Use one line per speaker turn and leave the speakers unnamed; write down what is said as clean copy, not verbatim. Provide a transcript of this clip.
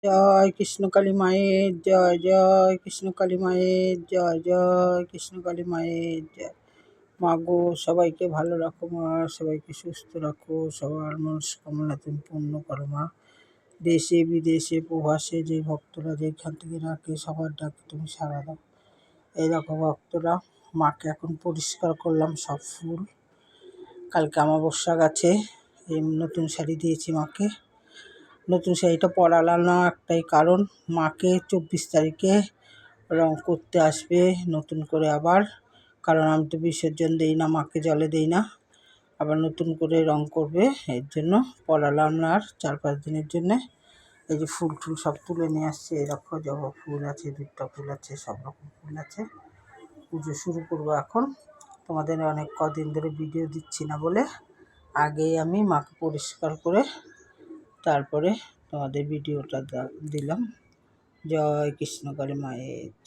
জয় কৃষ্ণকালী মায়ের জয়, জয় কৃষ্ণকালী মায়ের জয়, জয় কৃষ্ণকালী মায়ের জয়। মা গো, সবাইকে ভালো রাখো মা, সবাইকে সুস্থ রাখো, সবার মনস্কামনা তুমি পূর্ণ করো মা। দেশে বিদেশে প্রবাসে যে ভক্তরা যেখান থেকে রাখে সবার ডাকে তুমি সাড়া দাও। এই দেখো ভক্তরা, মাকে এখন পরিষ্কার করলাম সব ফুল। কালকে অমাবস্যা গেছে, এই নতুন শাড়ি দিয়েছি মাকে। নতুন শাড়িটা পরালাম না একটাই কারণ, মাকে 24 তারিখে রং করতে আসবে নতুন করে আবার, কারণ আমি তো বিসর্জন দিই না, মাকে জলে দিই না, আবার নতুন করে রং করবে, এর জন্য পরালাম না আর 4-5 দিনের জন্যে। এই যে ফুল টুল সব তুলে নিয়ে আসছে, এরকম জবা ফুল আছে, দুধটা ফুল আছে, সব রকম ফুল আছে। পুজো শুরু করবো এখন। তোমাদের অনেক কদিন ধরে ভিডিও দিচ্ছি না বলে আগেই আমি মাকে পরিষ্কার করে তারপরে তোমাদের ভিডিওটা দিলাম। জয় কৃষ্ণকালী মায়ের জয়।